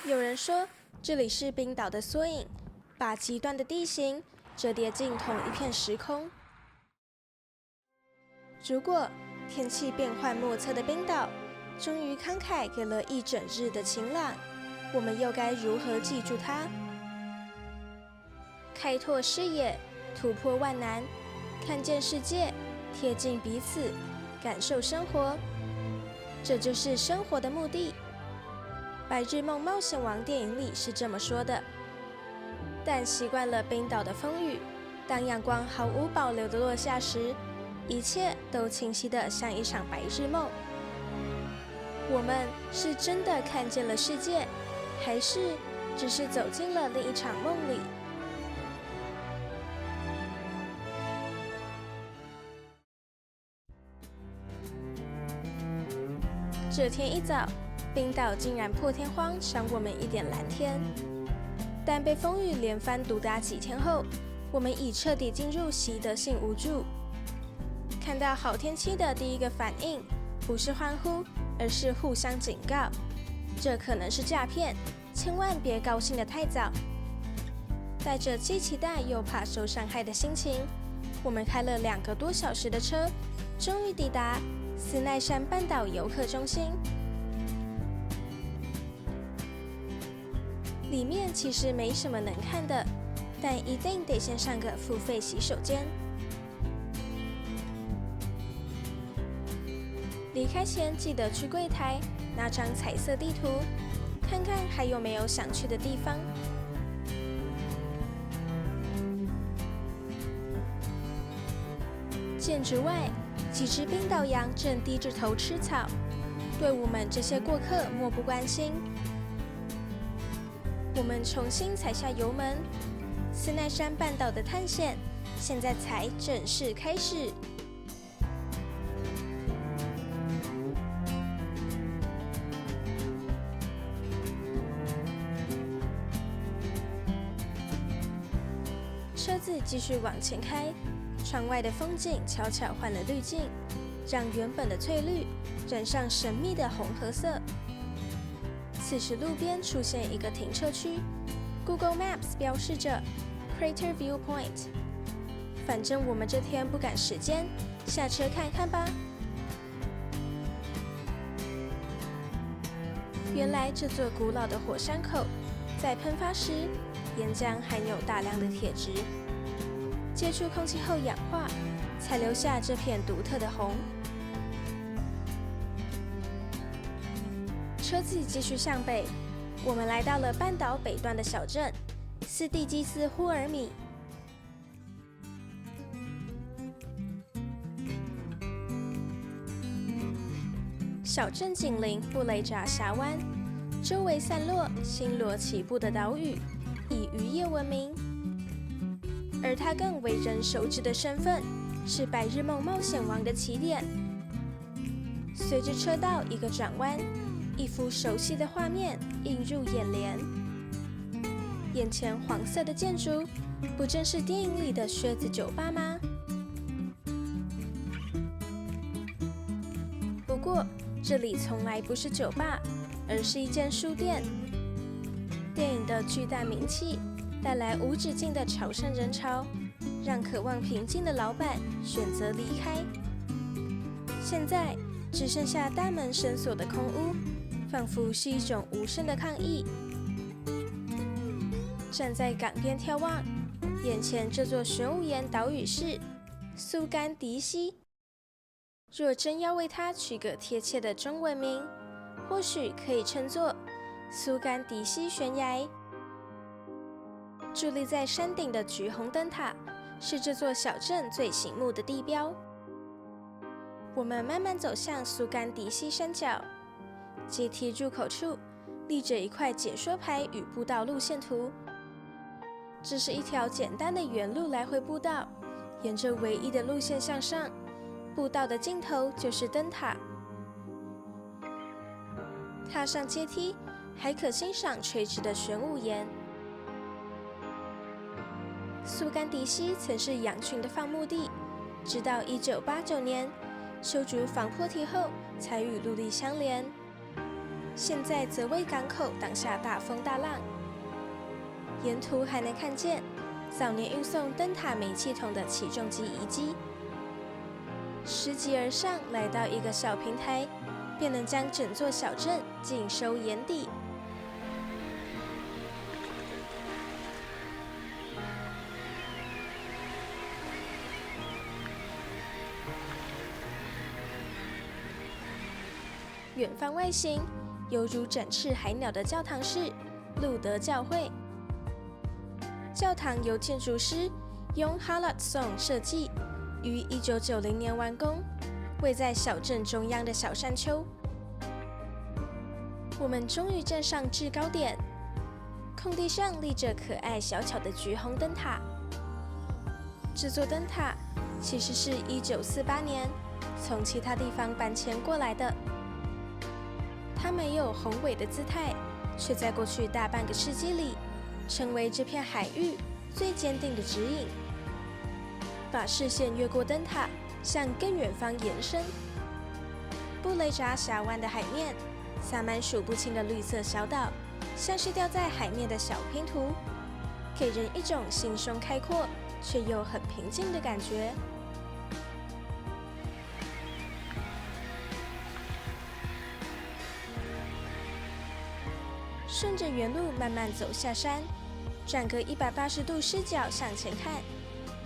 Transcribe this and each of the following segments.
有人说这里是冰岛的缩影，把极端的地形折叠进同一片时空。如果天气变幻莫测的冰岛终于慷慨给了一整日的晴朗，我们又该如何记住它？开拓视野，突破万难，看见世界，贴近彼此，感受生活，这就是生活的目的。《白日梦冒险王》电影里是这么说的。但习惯了冰岛的风雨，当阳光毫无保留地落下时，一切都清晰得像一场白日梦。我们是真的看见了世界，还是只是走进了另一场梦里？这天一早，冰岛竟然破天荒赏我们一点蓝天。但被风雨连番毒打几天后，我们已彻底进入习得性无助。看到好天气的第一个反应，不是欢呼，而是互相警告，这可能是诈骗，千万别高兴得太早。带着既期待又怕受伤害的心情，我们开了2个多小时的车，终于抵达斯奈山半岛游客中心。里面其实没什么能看的，但一定得先上个付费洗手间。离开前记得去柜台拿张彩色地图，看看还有没有想去的地方。建筑外，几只冰岛羊正低着头吃草，对我们这些过客漠不关心。我们重新踩下油门，斯奈山半岛的探险现在才正式开始。车子继续往前开，窗外的风景悄悄换了滤镜，让原本的翠绿染上神秘的红褐色。此时路边出现一个停车区 ，Google Maps 标示着 Crater Viewpoint。反正我们这天不赶时间，下车看看吧。原来这座古老的火山口，在喷发时，岩浆含有大量的铁质，接触空气后氧化，才留下这片独特的红。车子继续向北，我们来到了半岛北端的小镇斯蒂基斯呼尔米。小镇紧邻布雷扎峡湾，周围散落星罗棋布的岛屿，以渔业闻名。而他更为人熟知的身份是《白日梦冒险王》的起点。随着车道一个转弯，一幅熟悉的画面映入眼帘。眼前黄色的建筑，不正是电影里的靴子酒吧吗？不过，这里从来不是酒吧，而是一间书店。电影的巨大名气带来无止境的朝圣人潮，让渴望平静的老板选择离开。现在只剩下大门深锁的空屋，仿佛是一种无声的抗议。站在港边眺望，眼前这座玄武岩岛屿是苏甘迪西。若真要为它取个贴切的中文名，或许可以称作苏甘迪西悬崖。伫立在山顶的橘红灯塔是这座小镇最醒目的地标。我们慢慢走向苏甘迪西山脚，阶梯入口处立着一块解说牌与步道路线图。这是一条简单的原路来回步道，沿着唯一的路线向上，步道的尽头就是灯塔。踏上阶梯，还可欣赏垂直的玄武岩。苏甘迪西曾是羊群的放牧地，直到1989年修筑防坡堤后才与陆地相连。现在则为港口挡下大风大浪。沿途还能看见早年运送灯塔煤气筒的起重机遗迹。拾级而上，来到一个小平台，便能将整座小镇尽收眼底。远方外形犹如展翅海鸟的教堂是路德教会。教堂由建筑师用 Hallat Song 设计，于1990年完工，位在小镇中央的小山丘。我们终于站上制高点，空地上立着可爱小巧的橘红灯塔。这座灯塔其实是1948年从其他地方搬迁过来的。它没有宏伟的姿态，却在过去大半个世纪里，成为这片海域最坚定的指引。把视线越过灯塔，向更远方延伸。布雷扎峡湾的海面洒满数不清的绿色小岛，像是掉在海面的小拼图，给人一种心胸开阔却又很平静的感觉。顺着原路慢慢走下山，转个180度视角向前看，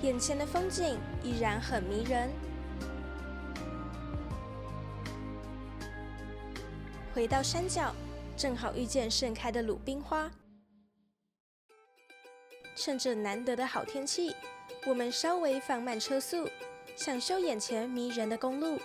眼前的风景依然很迷人。回到山脚，正好遇见盛开的鲁冰花。趁着难得的好天气，我们稍微放慢车速，享受眼前迷人的公路。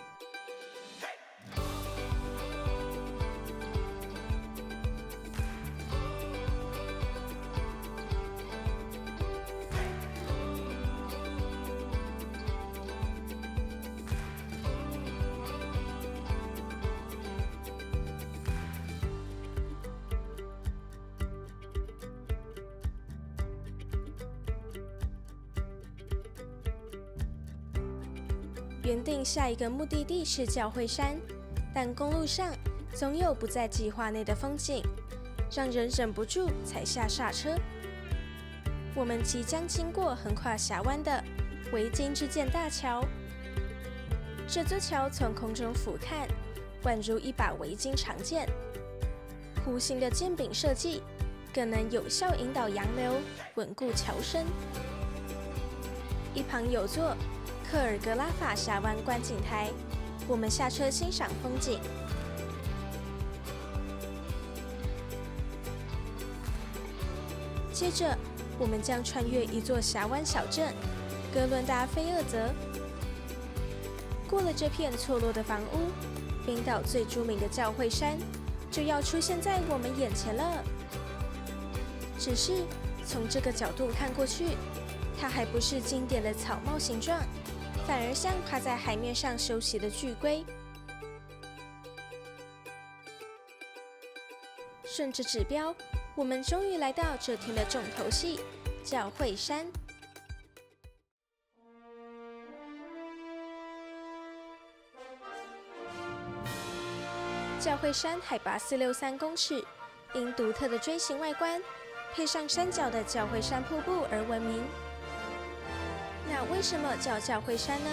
原定下一个目的地是教会山，但公路上总有不在计划内的风景，让人忍不住踩下刹车。我们即将经过横跨峡湾的维京之剑大桥。这座桥从空中俯瞰，宛如一把维京长剑，弧形的剑柄设计更能有效引导洋流，稳固桥身。一旁有座克尔格拉法峡湾观景台，我们下车欣赏风景。接着，我们将穿越一座峡湾小镇——格伦达菲厄泽。过了这片错落的房屋，冰岛最著名的教会山就要出现在我们眼前了。只是从这个角度看过去，它还不是经典的草帽形状，反而像趴在海面上休息的巨龟。顺着指标，我们终于来到这天的重头戏——教会山。教会山海拔463公尺，因独特的锥形外观，配上山脚的教会山瀑布而闻名。那为什么叫教会山呢？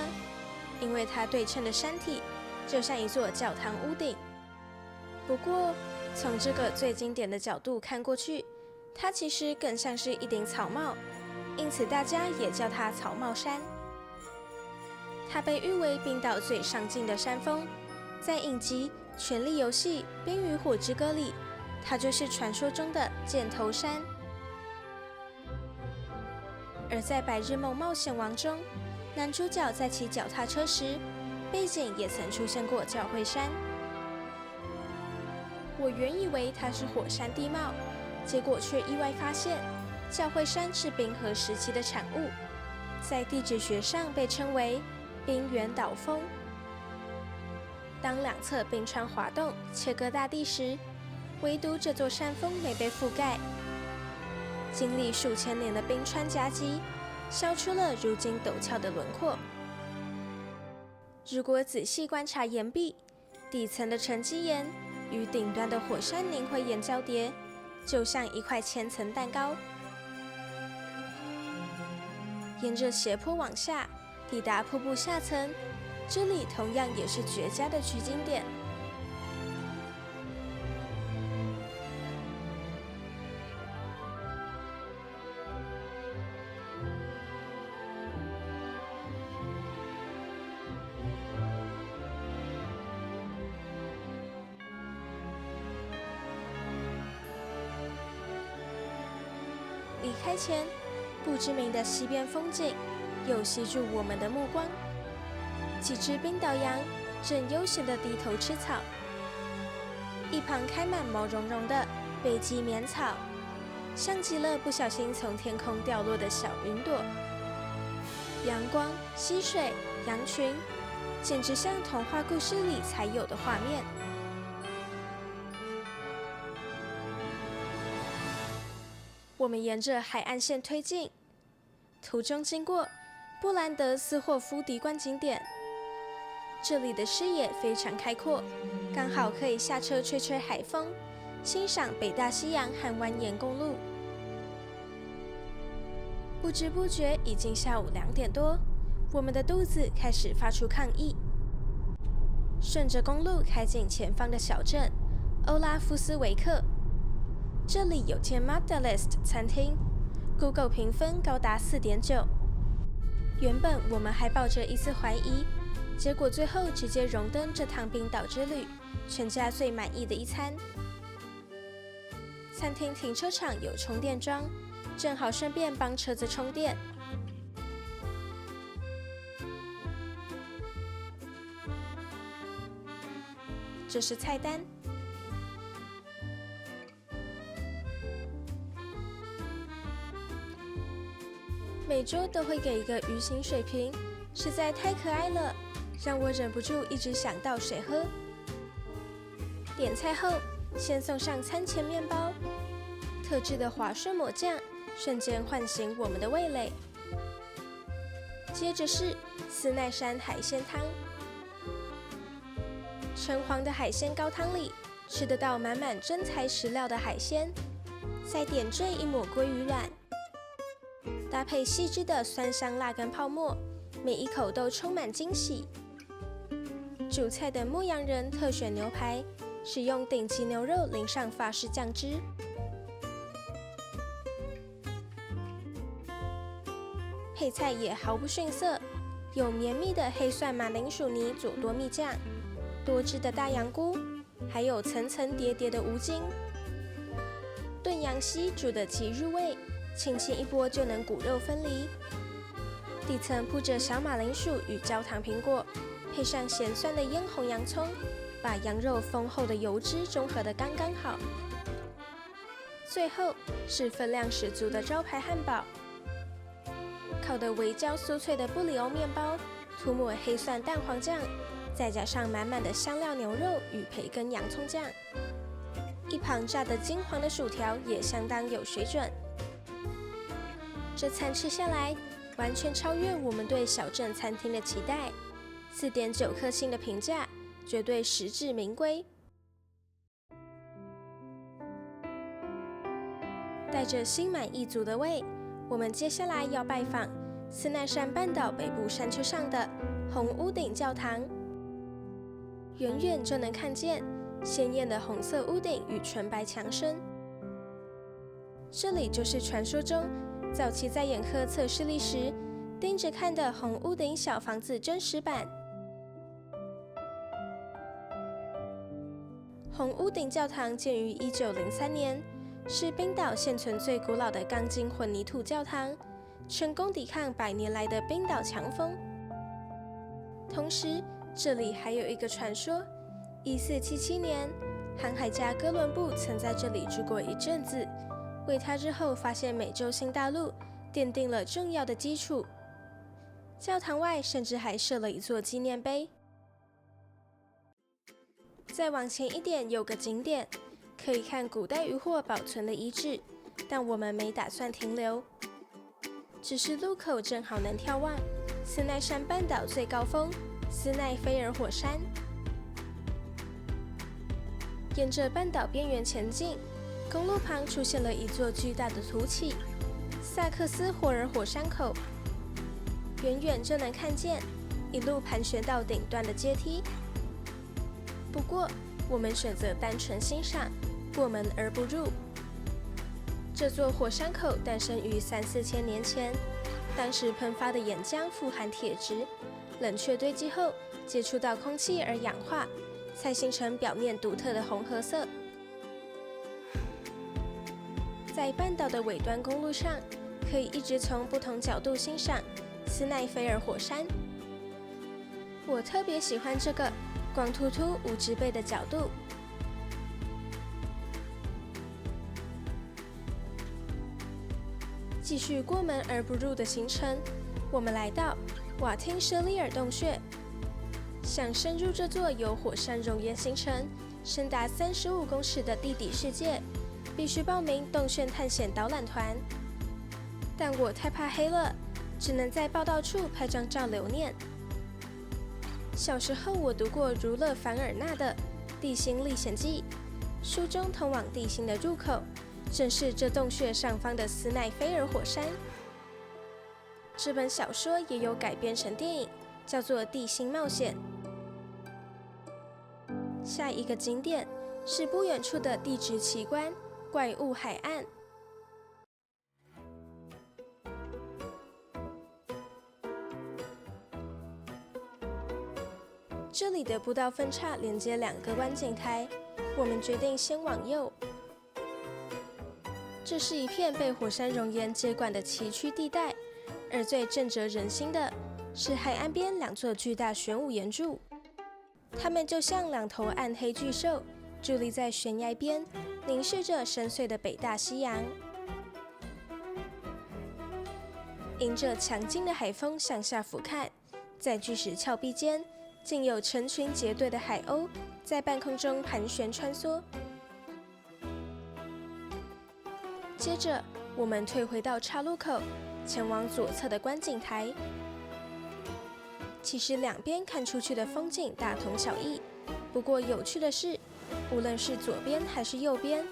因为它对称的山体就像一座教堂屋顶。不过，从这个最经典的角度看过去，它其实更像是一顶草帽，因此大家也叫它草帽山。它被誉为冰岛最上劲的山峰，在影集《权力游戏：冰与火之歌》里，它就是传说中的箭头山。而在《白日梦冒险王》中，男主角在骑脚踏车时，背景也曾出现过教会山。我原以为它是火山地貌，结果却意外发现，教会山是冰河时期的产物，在地质学上被称为冰原岛峰。当两侧冰川滑动切割大地时，唯独这座山峰没被覆盖。经历数千年的冰川夹击，消出了如今陡峭的轮廓。如果仔细观察岩壁，底层的沉积岩与顶端的火山凝灰岩交叠，就像一块千层蛋糕。沿着斜坡往下，抵达瀑布下层，这里同样也是绝佳的取景点。离开前，不知名的西边风景又吸住我们的目光。几只冰岛羊正悠闲地低头吃草，一旁开满毛茸茸的北极棉草，像极了不小心从天空掉落的小云朵。阳光、溪水、羊群，简直像童话故事里才有的画面。我们沿着海岸线推进，途中经过布兰德斯霍夫迪观景点，这里的视野非常开阔，刚好可以下车吹吹海风，欣赏北大西洋和蜿蜒公路。不知不觉已经下午2点多，我们的肚子开始发出抗议。顺着公路开进前方的小镇欧拉夫斯维克，这里有间 Magdalist 餐厅 ，Google 评分高达4.9。原本我们还抱着一丝怀疑，结果最后直接荣登这趟冰岛之旅全家最满意的一餐。餐厅停车场有充电桩，正好顺便帮车子充电。这是菜单。每周都会给一个鱼形水瓶，实在太可爱了，让我忍不住一直想倒水喝。点菜后，先送上餐前面包，特制的滑顺抹酱瞬间唤醒我们的味蕾。接着是斯奈山海鲜汤，橙黄的海鲜高汤里吃得到满满真材实料的海鲜，再点缀一抹鲑鱼卵。搭配细致的酸香辣根泡沫，每一口都充满惊喜。主菜的牧羊人特选牛排，使用顶级牛肉淋上法式酱汁。配菜也毫不逊色，有绵密的黑蒜马铃薯泥佐多蜜酱，多汁的大羊菇，还有层层叠叠的无筋。炖羊膝煮得极入味，轻轻一拨就能骨肉分离。底层铺着小马铃薯与焦糖苹果，配上咸酸的腌红洋葱，把羊肉丰厚的油脂中和得刚刚好。最后是分量十足的招牌汉堡，烤得微焦酥脆的布里欧面包，涂抹黑蒜蛋黄酱，再加上满满的香料牛肉与培根洋葱酱。一旁炸得金黄的薯条也相当有水准。这餐吃下来，完全超越我们对小镇餐厅的期待，4.9颗星的评价，绝对实至名归。带着心满意足的胃，我们接下来要拜访斯奈山半岛北部山丘上的红屋顶教堂。远远就能看见鲜艳的红色屋顶与纯白墙身，这里就是传说中早期在眼科测视力时盯着看的红屋顶小房子真实版。红屋顶教堂建于1903年，是冰岛现存最古老的钢筋混凝土教堂，成功抵抗100年来的冰岛强风。同时，这里还有一个传说：1477年，航海家哥伦布曾在这里住过一阵子，为他日后发现美洲新大陆奠定了重要的基础。教堂外甚至还设了一座纪念碑。再往前一点有个景点，可以看古代渔获保存的遗址，但我们没打算停留，只是路口正好能眺望斯奈山半岛最高峰斯奈菲尔火山。沿着半岛边缘前进，公路旁出现了一座巨大的凸起——萨克斯霍尔火山口。远远就能看见一路盘旋到顶端的阶梯。不过，我们选择单纯欣赏，过门而不入。这座火山口诞生于3、4千年前，当时喷发的岩浆富含铁质，冷却堆积后接触到空气而氧化，才形成表面独特的红褐色。在半岛的尾端公路上，可以一直从不同角度欣赏斯奈菲尔火山。我特别喜欢这个光秃秃无植被的角度。继续过门而不入的行程，我们来到瓦汀舍利尔洞穴。想深入这座由火山熔岩形成、深达35公尺的地底世界，必须报名洞穴探险导览团。但我太怕黑了，只能在报到处拍张照留念。小时候我读过儒勒·凡尔纳的《地心历险记》，书中通往地心的入口正是这洞穴上方的斯奈菲尔火山。这本小说也有改编成电影，叫做《地心冒险》。下一个景点是不远处的地质奇观——怪物海岸。这里的步道分岔连接2个观景台，我们决定先往右。这是一片被火山熔岩接管的崎岖地带，而最震慑人心的是海岸边2座巨大玄武岩柱，它们就像2头暗黑巨兽，伫立在悬崖边，凝视着深邃的北大西洋。迎着强劲的海风向下俯瞰，在巨石峭壁间，竟有成群结队的海鸥在半空中盘旋穿梭。接着，我们退回到岔路口，前往左侧的观景台。其实两边看出去的风景大同小异，不过有趣的是，无论是左边还是右边，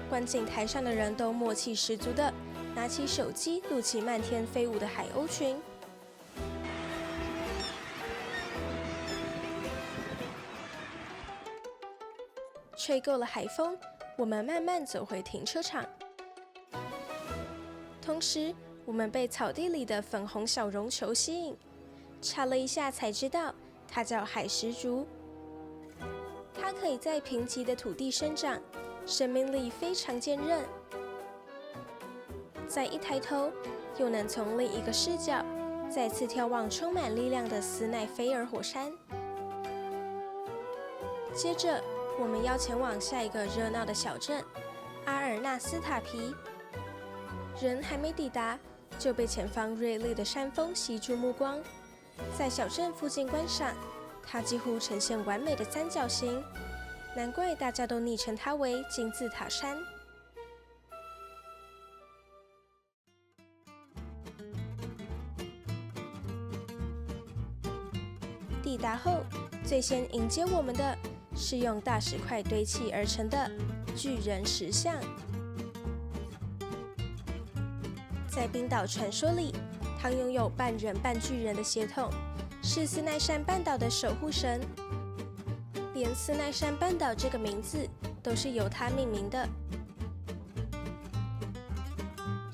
观景台上的人都默契十足的拿起手机录起漫天飞舞的海鸥群。吹够了海风，我们慢慢走回停车场。同时，我们被草地里的粉红小绒球吸引，查了一下才知道，它叫海石竹。它可以在贫瘠的土地生长，生命力非常坚韧。再一抬头，又能从另一个视角再次眺望充满力量的斯奈菲尔火山。接着，我们要前往下一个热闹的小镇阿尔纳斯塔皮。人还没抵达，就被前方锐利的山峰吸住目光。在小镇附近观赏，它几乎呈现完美的三角形，难怪大家都昵称它为金字塔山。抵达后，最先迎接我们的是用大石块堆砌而成的巨人石像。在冰岛传说里，它拥有半人半巨人的血统，是斯奈山半岛的守护神。连斯奈山半岛这个名字都是由它命名的。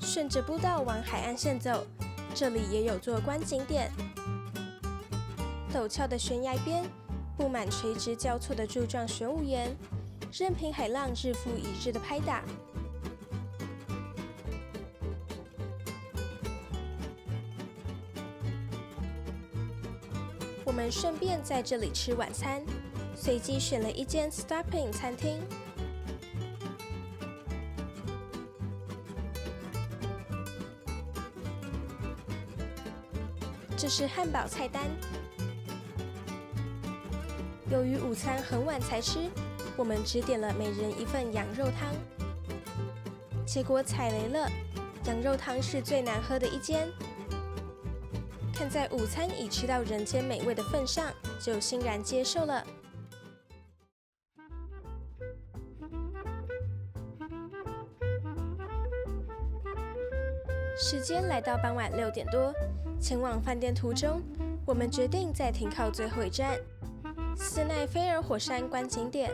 顺着步道往海岸线走，这里也有座观景点。陡峭的悬崖边布满垂直交错的柱状玄武岩，任凭海浪日复一日的拍打。我们顺便在这里吃晚餐，随机选了一间 Stopping 餐厅。这是汉堡菜单。由于午餐很晚才吃，我们只点了每人1份羊肉汤。结果踩雷了，羊肉汤是最难喝的一间。看在午餐已吃到人间美味的份上，就欣然接受了。时间来到傍晚6点多，前往饭店途中，我们决定再停靠最后一站——斯奈菲尔火山观景点。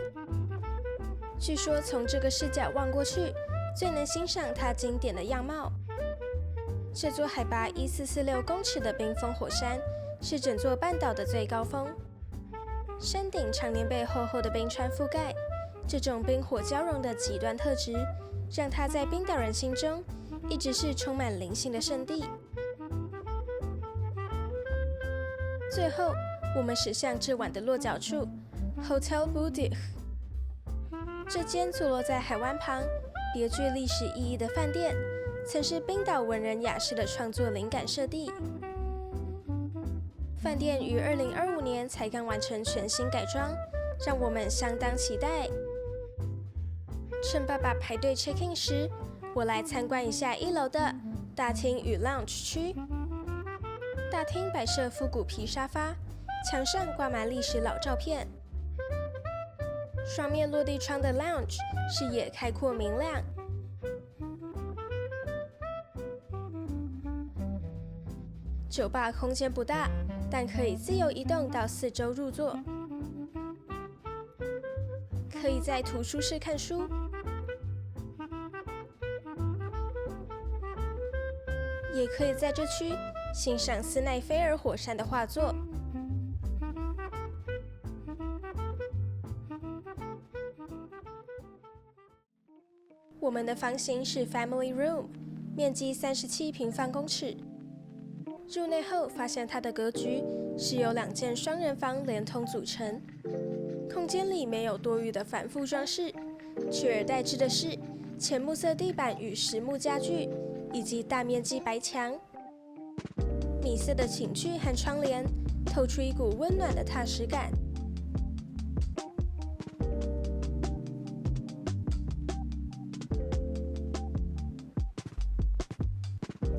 据说从这个视角望过去，最能欣赏它经典的样貌。这座海拔1446公尺的冰封火山，是整座半岛的最高峰。山顶常年被厚厚的冰川覆盖，这种冰火交融的极端特质，让它在冰岛人心中一直是充满灵性的圣地。最后，我们驶向这晚的落脚处 Hotel Budich。这间坐落在海湾旁、别具历史意义的饭店，曾是冰岛文人雅士的创作灵感设地。饭店于2025年才刚完成全新改装，让我们相当期待。趁爸爸排队 check in 时，我来参观一下1楼的大厅与 lounge 区。大厅摆设复古皮沙发，墙上挂满历史老照片。双面落地窗的 lounge 视野开阔明亮。酒吧空间不大，但可以自由移动到4周入座。可以在图书室看书，也可以在这区欣赏斯奈菲尔火山的画作。我们的房型是 Family Room， 面积37平方公尺。入内后发现它的格局是由2间双人房连通组成，空间里没有多余的繁复装饰，取而代之的是浅木色地板与实木家具，以及大面积白墙。米色的寝具和窗帘透出一股温暖的踏实感。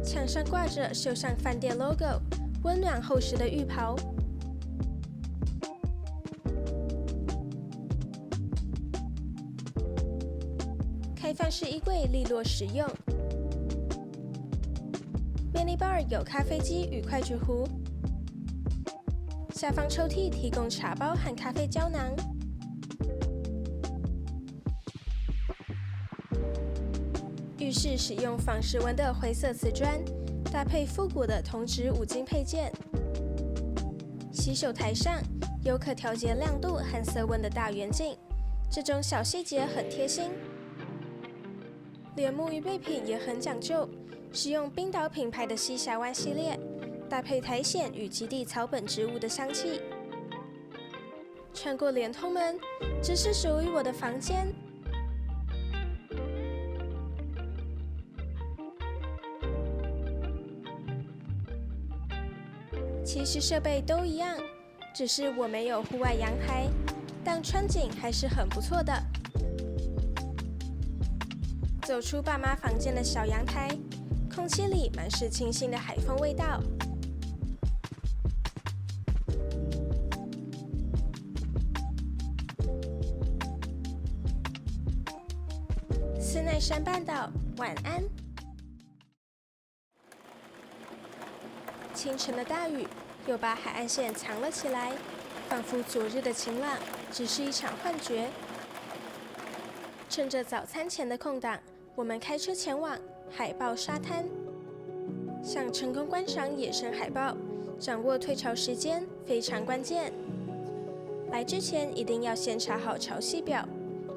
墙上挂着绣上饭店 logo、温暖厚实的浴袍。开放式衣柜利落实用。Mini bar 有咖啡机与快煮壶。下方抽屉提供茶包和咖啡胶囊。浴室使用仿石纹的灰色瓷砖，搭配复古的铜质五金配件。洗手台上有可调节亮度和色温的大圆镜，这种小细节很贴心。连沐浴备品也很讲究，使用冰岛品牌的西峡湾系列，搭配苔藓与极地草本植物的香气。穿过连通门，这是属于我的房间。其实设备都一样，只是我没有户外阳台，但窗景还是很不错的。走出爸妈房间的小阳台，空气里满是清新的海风味道。斯奈山半岛，晚安。清晨的大雨又把海岸线藏了起来，仿佛昨日的晴朗只是一场幻觉。趁着早餐前的空档，我们开车前往海豹沙滩。想成功观赏野生海豹，掌握退潮时间非常关键。来之前一定要先查好潮汐表，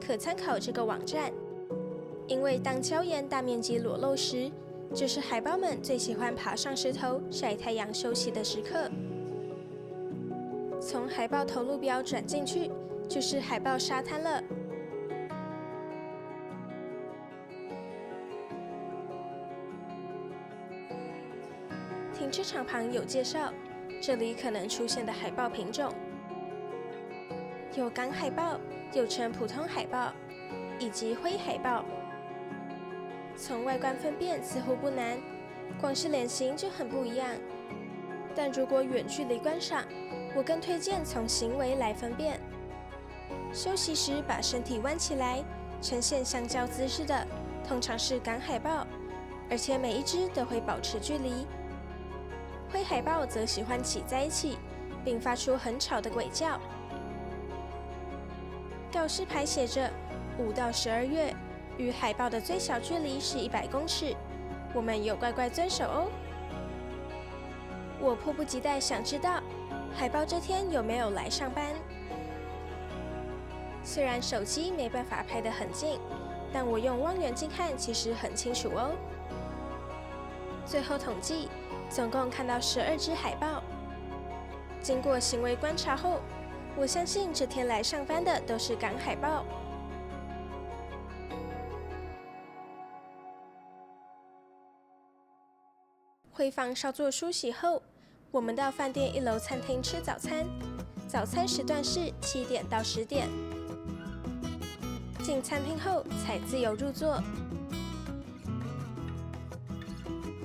可参考这个网站。因为当礁岩大面积裸露时，就是海豹们最喜欢爬上石头晒太阳休息的时刻。从海豹头路标转进去，就是海豹沙滩了。停车场旁有介绍，这里可能出现的海豹品种有港海豹，又称普通海豹，以及灰海豹。从外观分辨似乎不难，光是脸型就很不一样。但如果远距离观赏，我更推荐从行为来分辨。休息时把身体弯起来，呈现相交姿势的，通常是港海豹，而且每一只都会保持距离。灰海豹则喜欢挤在一起，并发出很吵的鬼叫。告示牌写着5到12月与海豹的最小距离是100公尺，我们有乖乖遵守哦。我迫不及待想知道海豹这天有没有来上班。虽然手机没办法拍得很近，但我用望远镜看其实很清楚哦。最后统计，总共看到12只海豹。经过行为观察后，我相信这天来上班的都是赶海豹。回房稍作梳洗后，我们到饭店1楼餐厅吃早餐。早餐时段是7点到10点。进餐厅后才自由入座。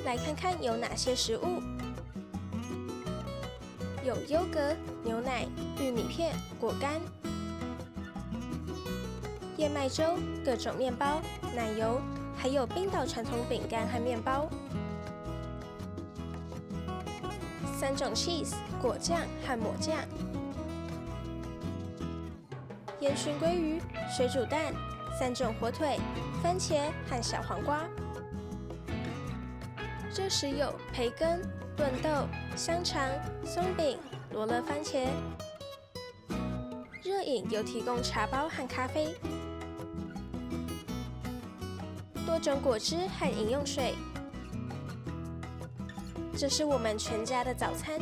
来看看有哪些食物，有优格、牛奶、玉米片、果干、燕麦粥、各种面包、奶油，还有冰岛传统饼干和面包。3种 cheese 果酱和抹酱，烟熏鲑鱼、水煮蛋、3种火腿、番茄和小黄瓜。热食有培根、炖豆、香肠、松饼、罗勒番茄。热饮有提供茶包和咖啡，多种果汁和饮用水。这是我们全家的早餐。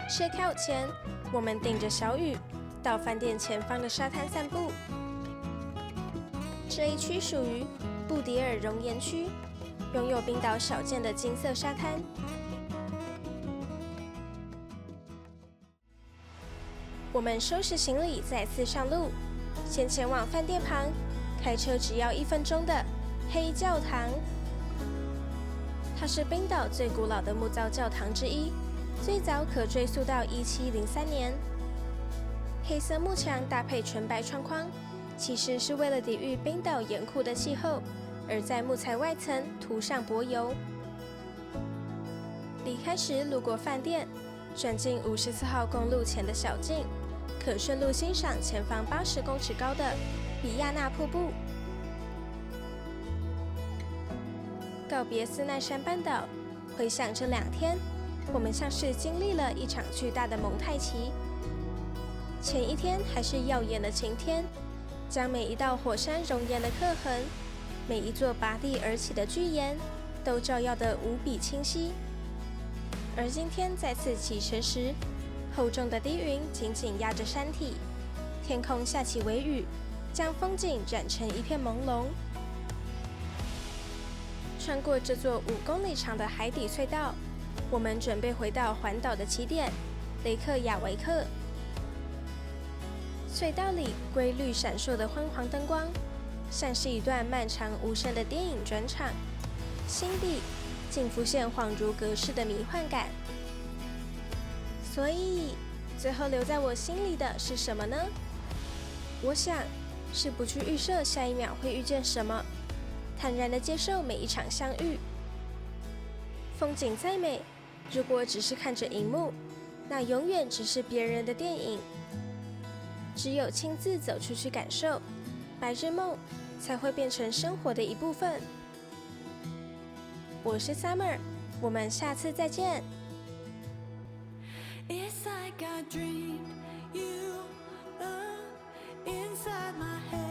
check out 前，我们顶着小雨到饭店前方的沙滩散步。这一区属于布迪尔熔岩区，拥有冰岛少见的金色沙滩。我们收拾行李，再次上路，先前往饭店旁，开车只要1分钟的黑教堂。它是冰岛最古老的木造教堂之一。最早可追溯到1703年。黑色幕墙搭配纯白窗框，其实是为了抵御冰岛严酷的气候，而在木材外层涂上柏油。离开时路过饭店，转进54号公路前的小径，可顺路欣赏前方80公尺高的比亚纳瀑布。告别斯奈山半岛，回想这2天。我们像是经历了一场巨大的蒙太奇。前一天还是耀眼的晴天，将每一道火山熔岩的刻痕，每一座拔地而起的巨岩，都照耀得无比清晰。而今天再次启程时，厚重的低云紧紧压着山体，天空下起微雨，将风景染成一片朦胧。穿过这座5公里长的海底隧道，我们准备回到环岛的起点雷克雅维克。隧道里规律闪烁的昏黄灯光，像是一段漫长无声的电影转场，心底竟浮现恍如隔世的迷幻感。所以，最后留在我心里的是什么呢？我想，是不去预设下一秒会遇见什么，坦然地接受每一场相遇。风景再美，如果只是看着荧幕，那永远只是别人的电影。只有亲自走出去感受，白日梦才会变成生活的一部分。我是 Summer， 我们下次再见。It's like I dreamed you inside my head.